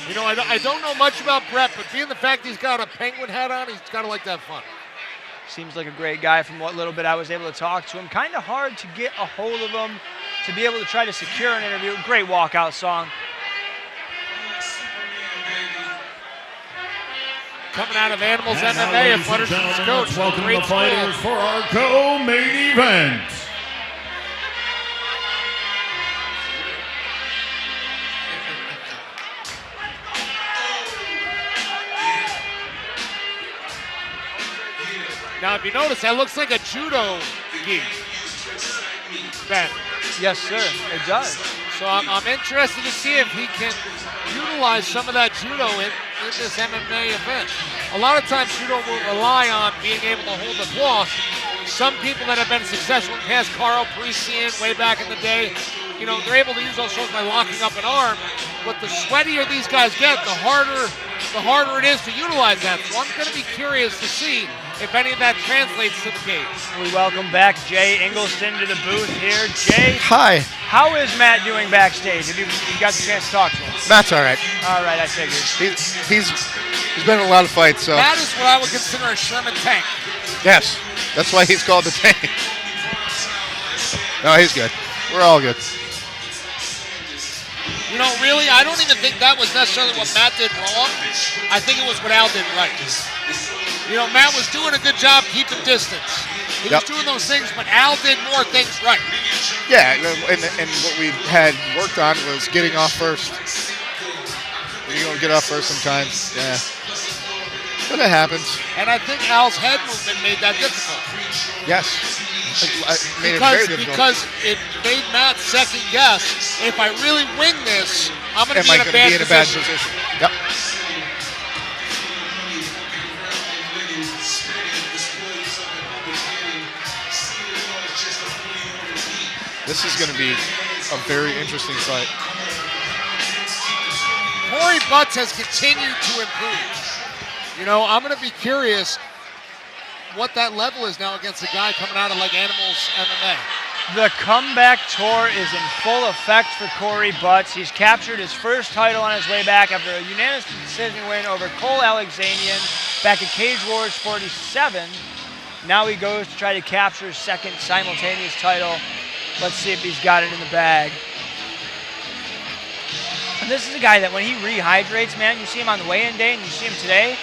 You know, I don't know much about Brett, but being the fact he's got a Penguin hat on, he's got to like to have fun. Seems like a great guy from what little bit I was able to talk to him. Kind of hard to get a hold of him to be able to try to secure an interview. Great walkout song. Coming out of Animals MMA, a Flutterson's coach. Welcome the fighters for our co-main event. Now, if you notice, that looks like a judo gi, Ben. Yes, sir, it does. So I'm interested to see if he can utilize some of that judo in this MMA event. A lot of times judo will rely on being able to hold the cloth. Some people that have been successful in the past, Carl Parisian way back in the day, you know, they're able to use those strokes by locking up an arm. But the sweatier these guys get, the harder it is to utilize that. So I'm going to be curious to see if any of that translates to the cage. We welcome back Jay Ingelston to the booth here. Jay. Hi. How is Matt doing backstage? Have you got the chance to talk to him? Matt's all right. All right, I figured. He's been in a lot of fights, so. Matt is what I would consider a Sherman tank. Yes, that's why he's called the tank. No, he's good. We're all good. You know, really, I don't even think that was necessarily what Matt did wrong. I think it was what Al did right. You know, Matt was doing a good job keeping distance. He was doing those things, but Al did more things right. Yeah, and what we had worked on was getting off first. You don't get off first sometimes, yeah. But it happens. And I think Al's head movement made that difficult. Yes. Made it very difficult. Because it made Matt second guess. If I really wing this, I'm going to be in a bad position. Yep. This is going to be a very interesting fight. Corey Butts has continued to improve. You know, I'm going to be curious what that level is now against a guy coming out of like Animals MMA. The comeback tour is in full effect for Corey Butts. He's captured his first title on his way back after a unanimous decision win over Cole Alexanian back at Cage Wars 47. Now he goes to try to capture his second simultaneous title. Let's see if he's got it in the bag. And this is a guy that when he rehydrates, man, you see him on the weigh-in day and you see him today,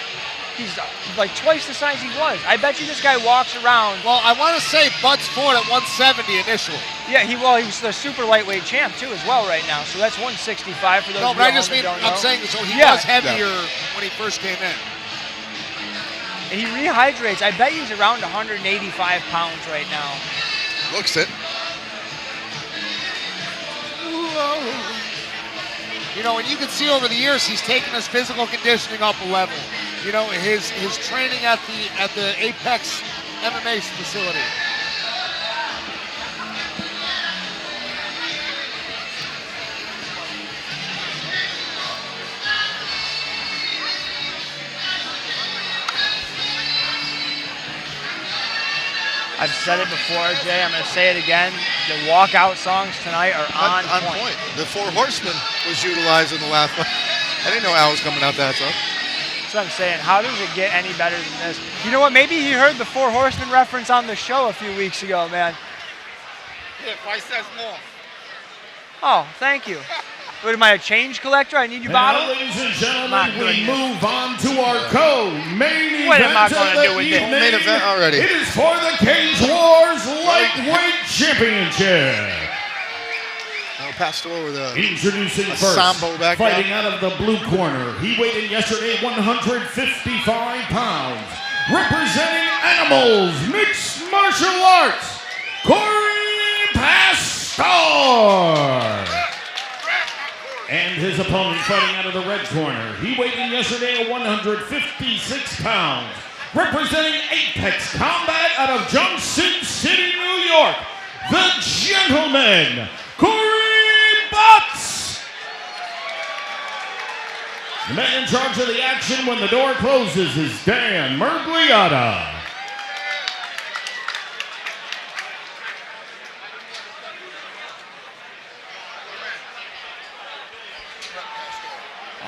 he's like twice the size he was. I bet you this guy walks around. Well, I want to say Butts fought at 170 initially. Yeah, he was the super lightweight champ too as well right now. So that's 165 for those. No, but I just mean I'm saying so he was heavier when he first came in. And he rehydrates. I bet he's around 185 pounds right now. Looks it. You know, and you can see over the years he's taken his physical conditioning up a level. You know, his training at the Apex MMA facility. I've said it before, Jay. I'm going to say it again. The walkout songs tonight are on point. The Four Horsemen was utilized in the last one. I didn't know Al was coming out that song. That's what I'm saying. How does it get any better than this? You know what? Maybe he heard the Four Horsemen reference on the show a few weeks ago, man. Yeah, 5 cents more. Oh, thank you. What, am I a change collector? I need your bottle? Now, ladies and gentlemen, we move on to our co-main event. What am I going to do with this? Main event already. It is for the Cage Wars Lightweight Championship. Pastore with Introducing first, Sambo back fighting out of the blue corner. He weighed in yesterday 155 pounds. Representing Animals Mixed Martial Arts, Corey Pastore. And his opponent fighting out of the red corner. He weighed in yesterday 156 pounds. Representing Apex Combat out of Junction City, New York, the gentleman, Corey Butts. The man in charge of the action when the door closes is Dan Mergliotta.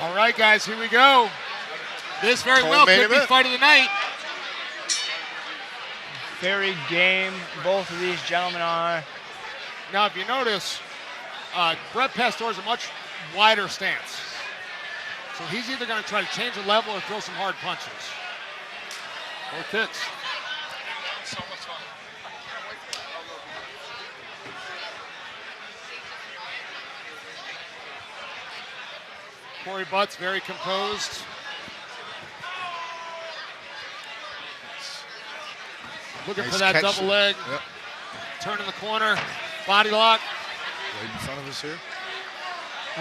All right, guys, here we go. This very well could be fight of the night. Very game. Both of these gentlemen are. Now, if you notice, Brett Pastore is a much wider stance. So he's either going to try to change the level or throw some hard punches. Or kicks. Corey Butts very composed. Looking for that double leg. Yep. Turn in the corner. Body lock. Right in front of us here.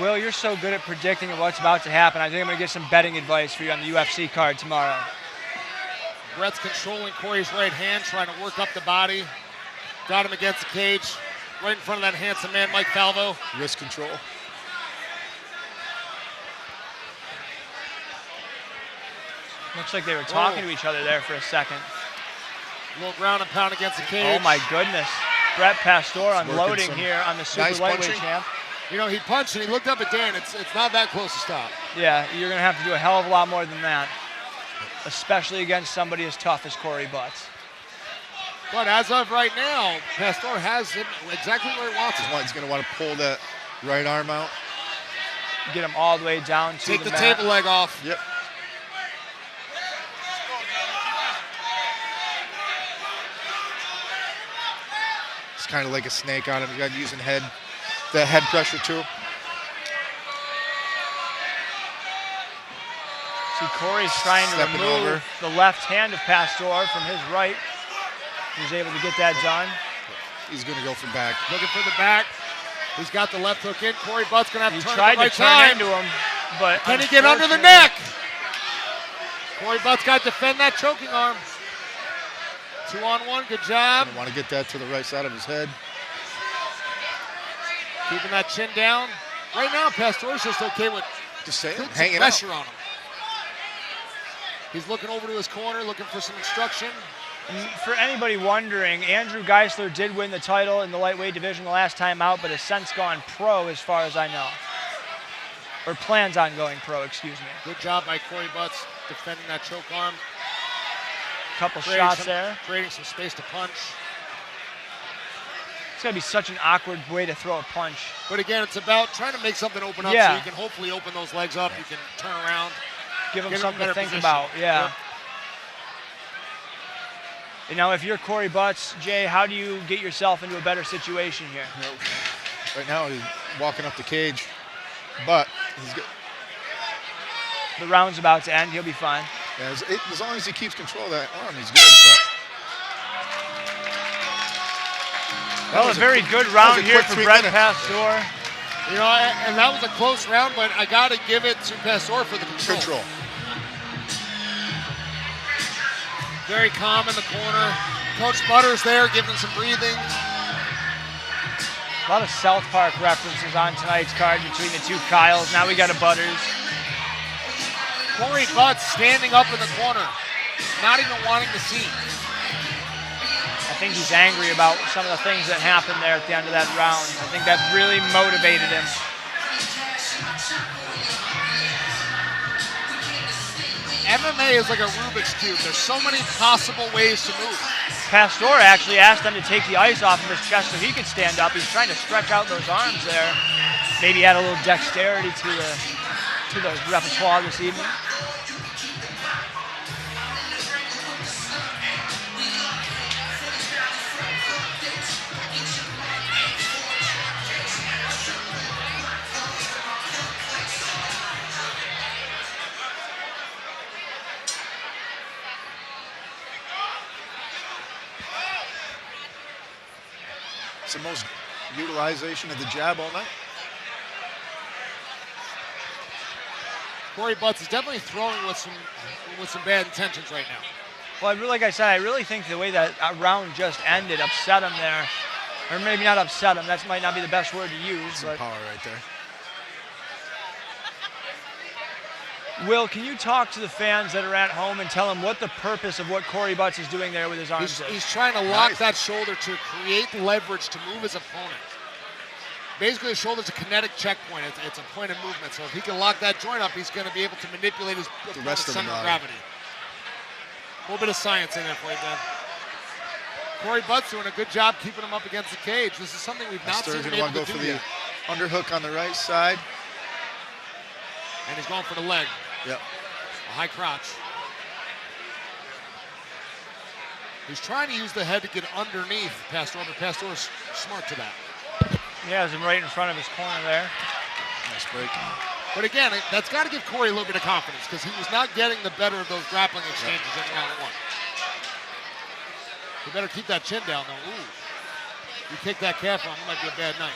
Will, you're so good at predicting what's about to happen. I think I'm going to get some betting advice for you on the UFC card tomorrow. Brett's controlling Corey's right hand, trying to work up the body. Got him against the cage. Right in front of that handsome man, Mike Falvo. Wrist control. Looks like they were talking to each other there for a second. A little ground and pound against the cage. Oh my goodness. Brett Pastore unloading here on the super lightweight champ. You know, he punched and he looked up at Dan. It's not that close to stop. Yeah, you're going to have to do a hell of a lot more than that, especially against somebody as tough as Corey Butts. But as of right now, Pastore has him exactly where he wants him. He's going to want to pull that right arm out. Get him all the way down to Take the mat. table leg off. Yep. It's kind of like a snake on him. You got to use the head pressure too. See, Corey's trying to remove the left hand of Pastore from his right. He's able to get that done. He's going to go from back. Looking for the back. He's got the left hook in. Corey Butts going to have to turn tried at the right to turn time. into him, but can he get under the neck? Corey Butts got to defend that choking arm. 2-on-1, good job. Want to get that to the right side of his head. Keeping that chin down. Right now, Pastore's just okay with just hanging pressure on him. He's looking over to his corner, looking for some instruction. For anybody wondering, Andrew Geisler did win the title in the lightweight division the last time out, but has since gone pro as far as I know. Or plans on going pro, excuse me. Good job by Corey Butts defending that choke arm. Couple shots there. Creating some space to punch. It's going to be such an awkward way to throw a punch. But again, it's about trying to make something open up so you can hopefully open those legs up. You can turn around. Give him something to think about, yeah. Yep. And now, if you're Corey Butts, Jay, how do you get yourself into a better situation here? Right now, he's walking up the cage, but he's good. The round's about to end. He'll be fine. Yeah, as long as he keeps control of that arm, he's good. But well, a very good round here for Brett Pastore. You know, and that was a close round, but I got to give it to Pastore for the control. Very calm in the corner. Coach Butters there giving him some breathing. A lot of South Park references on tonight's card between the two Kyles. Now we got a Butters. Corey Butts standing up in the corner, not even wanting to see. I think he's angry about some of the things that happened there at the end of that round. I think that really motivated him. MMA is like a Rubik's Cube. There's so many possible ways to move. Pastore actually asked them to take the ice off of his chest so he could stand up. He's trying to stretch out those arms there. Maybe add a little dexterity to the repertoire this evening. It's the most utilization of the jab all night. Corey Butts is definitely throwing with some bad intentions right now. Well, like I said, I really think the way that round just ended upset him there. Or maybe not upset him. That might not be the best word to use. Some power right there. Will, can you talk to the fans that are at home and tell them what the purpose of what Corey Butts is doing there with his arms is? He's trying to lock that shoulder to create leverage to move his opponent. basically the shoulder's a kinetic checkpoint. It's a point of movement. So if he can lock that joint up, he's going to be able to manipulate his The rest of the center of body. gravity. A little bit of science in there for you, Ben. Corey Butt's doing a good job keeping him up against the cage. This is something we've not seen Pastore's him going to able want to to go do for the yet. underhook on the right side. And he's going for the leg. Yep. A high crotch. He's trying to use the head to get underneath Pastore, but Pastore's smart to that. He has him right in front of his corner there. Nice break. But again, that's got to give Corey a little bit of confidence because he was not getting the better of those grappling exchanges in round one. You better keep that chin down, though. Ooh. You kick that calf on, it might be a bad night.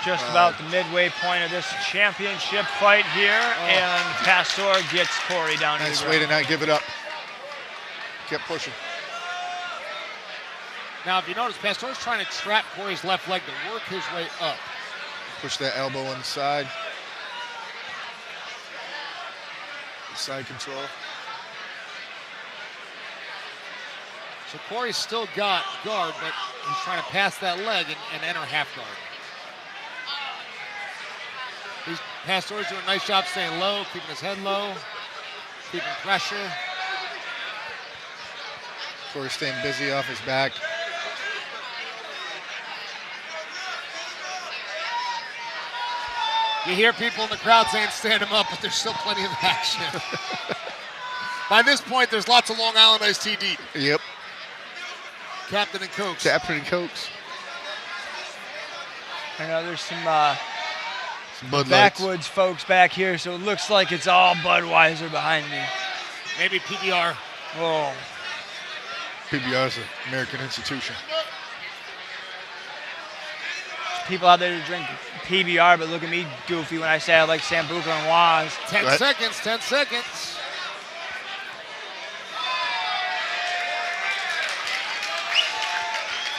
Just about the midway point of this championship fight here, and Pastore gets Corey down to Nice the way ground. to not give it up. Kept pushing. Now, if you notice, Pastore's trying to trap Corey's left leg to work his way up. Push that elbow inside. Side control. So Corey's still got guard, but he's trying to pass that leg and enter half guard. Pastore's doing a nice job staying low, keeping his head low, keeping pressure. Corey staying busy off his back. You hear people in the crowd saying stand him up, but there's still plenty of action. By this point, there's lots of Long Island iced tea deep. Yep. Captain and Cokes. Captain and Cokes. I know there's some Some Bud Lights. backwoods folks back here, so it looks like it's all Budweiser behind me. Maybe PBR. Oh, PBR is an American institution. people out there to drink PBR, but look at me goofy when I say I like Sambuca and Waz. 10 Go ahead. seconds, 10 seconds.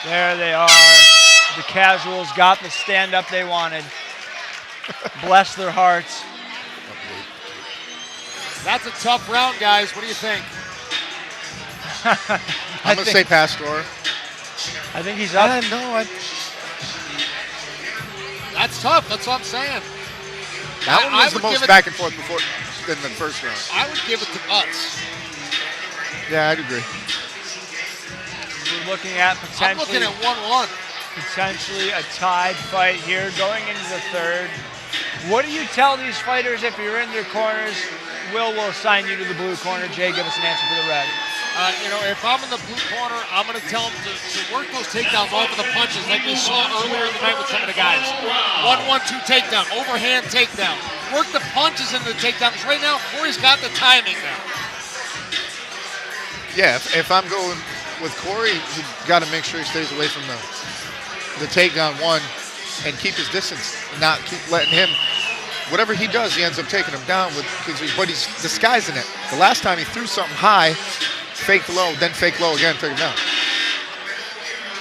There they are. The casuals got the stand-up they wanted. Bless their hearts. That's a tough round, guys. What do you think? I'm going to say Pastore. I think he's up. That's tough. That's what I'm saying. That one I was the would give most it- back and forth before than the first round. I would give it to Butts. Yeah, I'd agree. We're looking at I'm looking potentially, at 1-1. potentially a tied fight here going into the third. What do you tell these fighters if you're in their corners? Will assign you to the blue corner. Jay, give us an answer for the red. If I'm in the blue corner, I'm going to tell them to work those takedowns off of the punches like we saw earlier in the night with some of the guys. 1-1-2 takedown, overhand takedown. Work the punches into the takedown. Because right now, Corey's got the timing now. Yeah, if I'm going with Corey, he got to make sure he stays away from the takedown one and keep his distance, not keep letting him. Whatever he does, he ends up taking him down but he's disguising it. The last time he threw something high, fake low, then fake low again, took him down.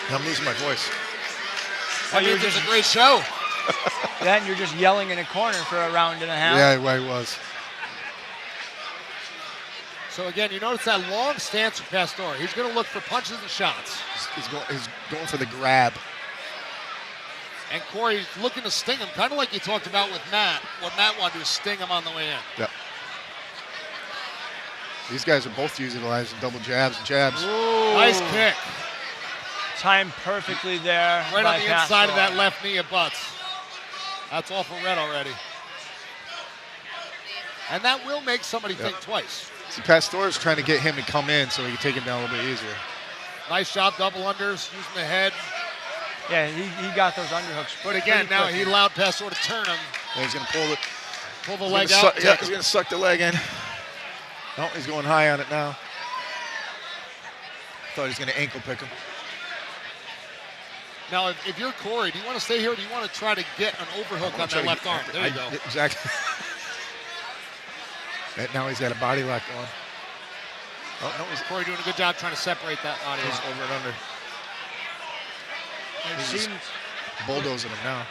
I'm losing my voice. That means it's a great show. Then you're just yelling in a corner for a round and a half. Yeah, he was. So again, you notice that long stance with Pastore. He's going to look for punches and shots. He's going for the grab. And Corey's looking to sting him, kind of like you talked about with Matt. What Matt wanted to do is sting him on the way in. Yep. These guys are both utilizing double jabs and jabs. Ooh. Nice kick. Timed perfectly there. Right by on the inside of Pastore. that left knee of Butts. That's all for red already. And that will make somebody think twice. See, Pastore's trying to get him to come in so he can take him down a little bit easier. Nice job, double unders, using the head. Yeah, he got those underhooks. But again, pretty now quickly. he allowed Pastore to turn him, And he's going to pull the he's leg gonna out. suck, yeah, he's going to suck the leg in. Oh, he's going high on it now. Thought he was going to ankle pick him. Now, if you're Corey, do you want to stay here or do you want to try to get an overhook on that left arm? There you go. Exactly. And now he's got a body lock on. Oh, no, he's Corey doing a good job trying to separate that audio. over and under. It He's just seems, bulldozing him now.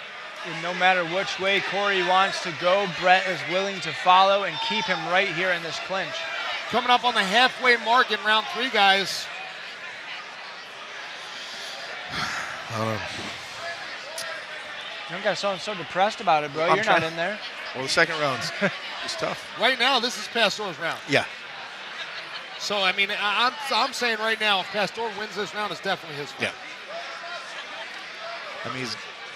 And no matter which way Corey wants to go, Brett is willing to follow and keep him right here in this clinch. Coming up on the halfway mark in round 3, guys. I don't know. You don't got to sound so depressed about it, bro. I'm You're trying- not in there. Well, the second round's it's tough. Right now, this is Pastore's round. Yeah. So, I mean, I'm saying right now, if Pastore wins this round, it's definitely his round. I mean,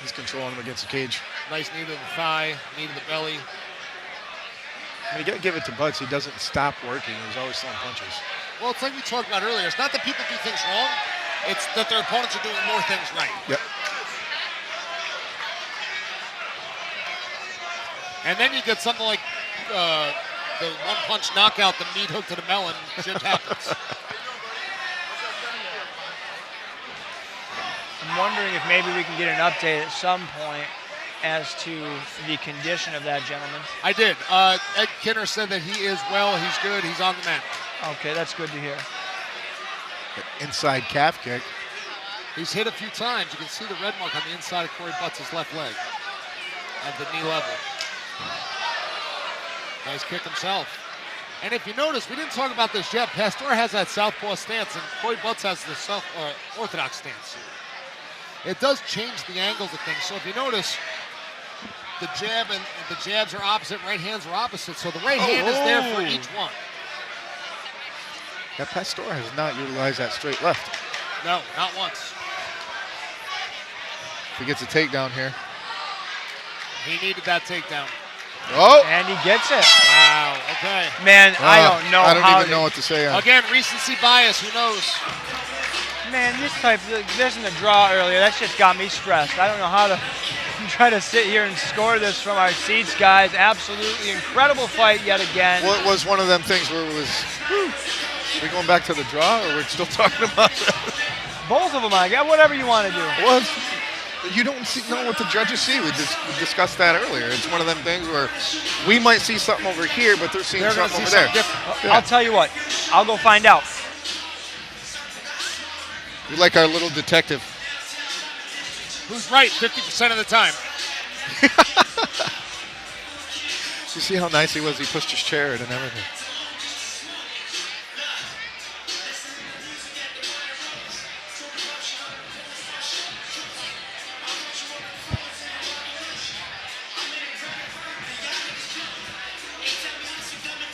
he's controlling him against the cage. Nice knee to the thigh, knee to the belly. I mean, you got to give it to Butts. He doesn't stop working. He's always throwing punches. Well, it's like we talked about earlier. It's not that people do things wrong. It's that their opponents are doing more things right. Yep. And then you get something like the one-punch knockout, the meat hook to the melon. Shit happens. I'm wondering if maybe we can get an update at some point as to the condition of that gentleman. I did. Ed Kinner said that he is well, he's good, he's on the mend. Okay, that's good to hear. Inside calf kick. He's hit a few times. You can see the red mark on the inside of Corey Butts' left leg at the knee level. Nice kick himself. And if you notice, we didn't talk about this yet. Pastore has that southpaw stance, and Corey Butts has the orthodox stance. It does change the angles of things. So if you notice, the jab and the jabs are opposite, right hands are opposite. So the right hand is there for each one. That Pastore has not utilized that straight left. No, not once. If he gets a takedown here. He needed that takedown. Oh! And he gets it. Wow, okay. Man, I don't know I don't how even know what to say. Again, recency bias, who knows? Man, this in the draw earlier, that just got me stressed. I don't know how to try to sit here and score this from our seats, guys. Absolutely incredible fight yet again. Well, it was one of them things where it was, we going back to the draw, or we're still talking about that? Both of them, I guess. Whatever you want to do. Well, you don't know what the judges see. We discussed that earlier. It's one of them things where we might see something over here, but they're seeing something over there. Different. I'll tell you what. I'll go find out. We like our little detective. Who's right 50% of the time? You see how nice he was? He pushed his chair in and everything.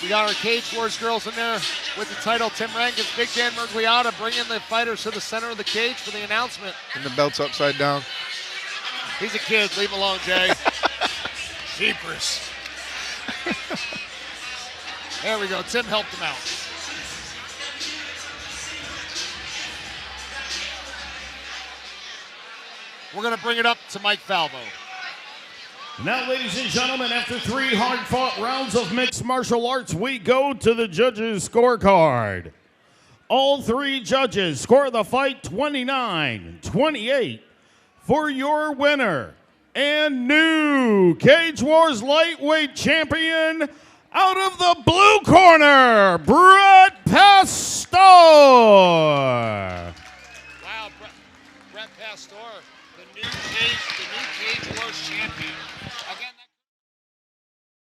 We got our Cage Wars girls in there with the title. Tim Rankins, Big Dan Mergliata bringing the fighters to the center of the cage for the announcement. And the belt's upside down. He's a kid. Leave him alone, Jay. Jeepers. There we go. Tim helped him out. We're going to bring it up to Mike Falvo. Now, ladies and gentlemen, after 3 hard-fought rounds of mixed martial arts, we go to the judges' scorecard. All 3 judges score the fight 29-28 for your winner and new Cage Wars lightweight champion out of the blue corner, Brett Pastore.